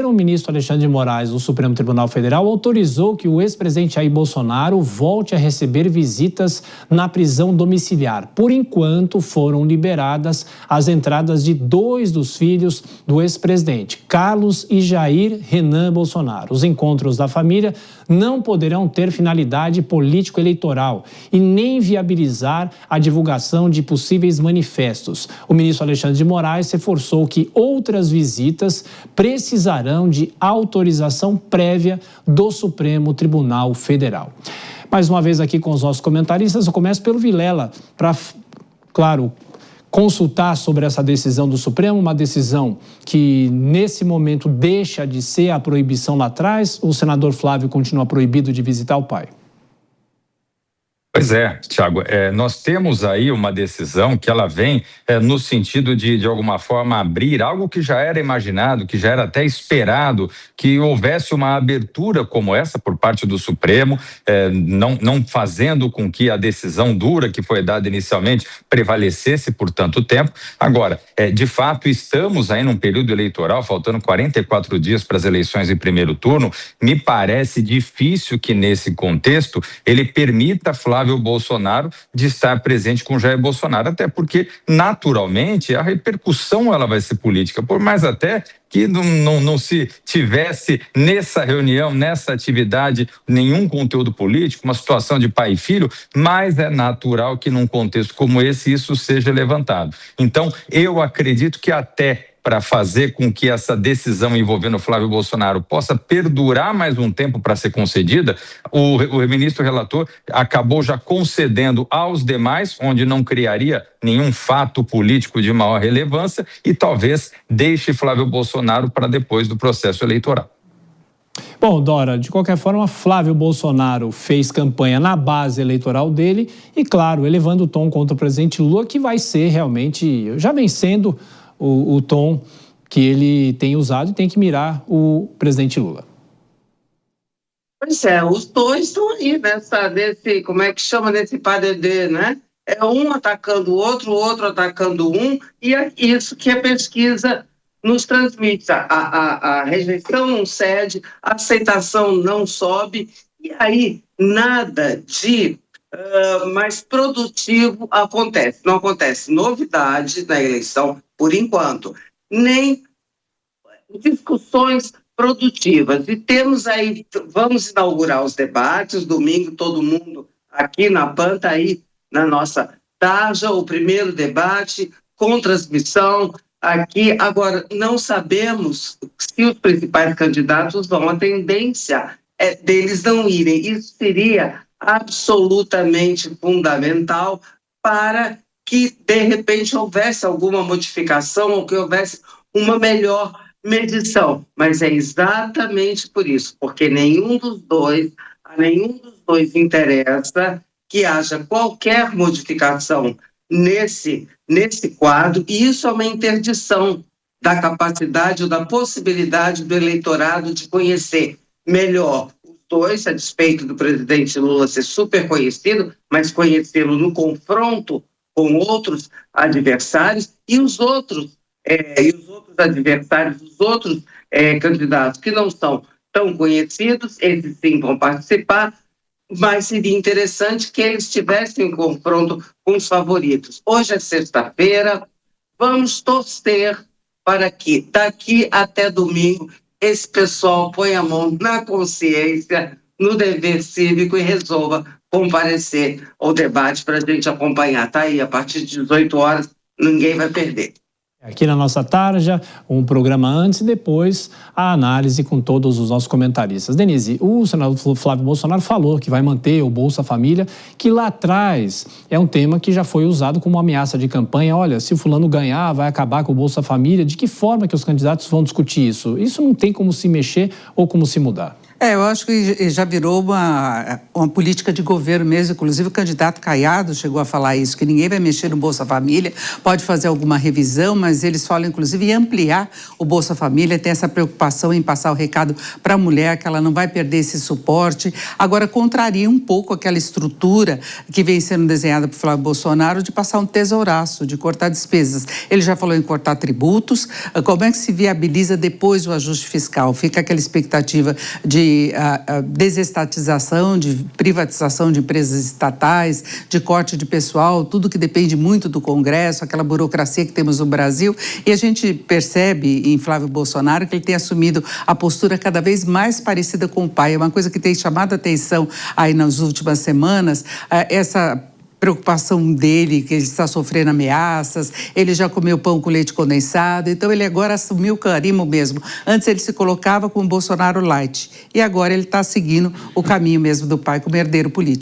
O ministro Alexandre de Moraes, do Supremo Tribunal Federal, autorizou que o ex-presidente Jair Bolsonaro volte a receber visitas na prisão domiciliar. Por enquanto, foram liberadas as entradas de 2 dos filhos do ex-presidente, Carlos e Jair Renan Bolsonaro. Os encontros da família não poderão ter finalidade político-eleitoral e nem viabilizar a divulgação de possíveis manifestos. O ministro Alexandre de Moraes reforçou que outras visitas precisarão de autorização prévia do Supremo Tribunal Federal. Mais uma vez aqui com os nossos comentaristas, eu começo pelo Vilela, para, claro, consultar sobre essa decisão do Supremo, uma decisão que nesse momento deixa de ser a proibição lá atrás. O senador Flávio continua proibido de visitar o pai. Pois é, Thiago, nós temos aí uma decisão que ela vem no sentido de alguma forma, abrir algo que já era imaginado, que já era até esperado, que houvesse uma abertura como essa por parte do Supremo, não fazendo com que a decisão dura que foi dada inicialmente prevalecesse por tanto tempo. Agora, de fato, estamos aí num período eleitoral, faltando 44 dias para as eleições em primeiro turno. Me parece difícil que nesse contexto ele permita Flávio Bolsonaro de estar presente com Jair Bolsonaro, até porque naturalmente a repercussão ela vai ser política, por mais até que não se tivesse nessa reunião, nessa atividade, nenhum conteúdo político, uma situação de pai e filho, mas é natural que num contexto como esse isso seja levantado. Então, eu acredito que até para fazer com que essa decisão envolvendo Flávio Bolsonaro possa perdurar mais um tempo para ser concedida, o ministro relator acabou já concedendo aos demais, onde não criaria nenhum fato político de maior relevância, e talvez deixe Flávio Bolsonaro para depois do processo eleitoral. Bom, Dora, de qualquer forma, Flávio Bolsonaro fez campanha na base eleitoral dele e, claro, elevando o tom contra o presidente Lula, que vai ser realmente, já vem sendo o tom que ele tem usado e tem que mirar o presidente Lula. Pois é, os dois estão aí nesse, como é que chama, nesse padedê, né? É um atacando o outro atacando um, e é isso que a pesquisa nos transmite. A rejeição não cede, a aceitação não sobe, e aí nada de mais produtivo acontece. Não acontece novidade na eleição, por enquanto, nem discussões produtivas. E temos aí, vamos inaugurar os debates, domingo, todo mundo aqui na PAN, tá aí na nossa tarja, o primeiro debate com transmissão aqui. Agora, não sabemos se os principais candidatos vão, a tendência é deles não irem. Isso seria absolutamente fundamental para que, de repente, houvesse alguma modificação ou que houvesse uma melhor medição. Mas é exatamente por isso, porque a nenhum dos dois interessa que haja qualquer modificação nesse quadro, e isso é uma interdição da capacidade ou da possibilidade do eleitorado de conhecer melhor os dois, a despeito do presidente Lula ser super conhecido, mas conhecê-lo no confronto com outros adversários, e os outros adversários, os outros candidatos que não são tão conhecidos, esses sim vão participar, mas seria interessante que eles tivessem um confronto com os favoritos. Hoje é sexta-feira, vamos torcer para que daqui até domingo esse pessoal ponha a mão na consciência, no dever cívico e resolva comparecer ao debate para a gente acompanhar. Está aí, a partir de 18 horas, ninguém vai perder. Aqui na nossa tarja, um programa antes e depois a análise com todos os nossos comentaristas. Denise, o senador Flávio Bolsonaro falou que vai manter o Bolsa Família, que lá atrás é um tema que já foi usado como uma ameaça de campanha. Olha, se o fulano ganhar, vai acabar com o Bolsa Família. De que forma que os candidatos vão discutir isso? Isso não tem como se mexer ou como se mudar. Eu acho que já virou uma política de governo mesmo. Inclusive, o candidato Caiado chegou a falar isso, que ninguém vai mexer no Bolsa Família, pode fazer alguma revisão, mas eles falam, inclusive, em ampliar o Bolsa Família, tem essa preocupação em passar o recado para a mulher, que ela não vai perder esse suporte. Agora, contraria um pouco aquela estrutura que vem sendo desenhada por Flávio Bolsonaro de passar um tesouraço, de cortar despesas. Ele já falou em cortar tributos. Como é que se viabiliza depois o ajuste fiscal? Fica aquela expectativa de desestatização, de privatização de empresas estatais, de corte de pessoal, tudo que depende muito do Congresso, aquela burocracia que temos no Brasil. E a gente percebe em Flávio Bolsonaro que ele tem assumido a postura cada vez mais parecida com o pai. É uma coisa que tem chamado a atenção aí nas últimas semanas, essa preocupação dele, que ele está sofrendo ameaças, ele já comeu pão com leite condensado, então ele agora assumiu o carimbo mesmo. Antes ele se colocava como Bolsonaro light, e agora ele está seguindo o caminho mesmo do pai como herdeiro político.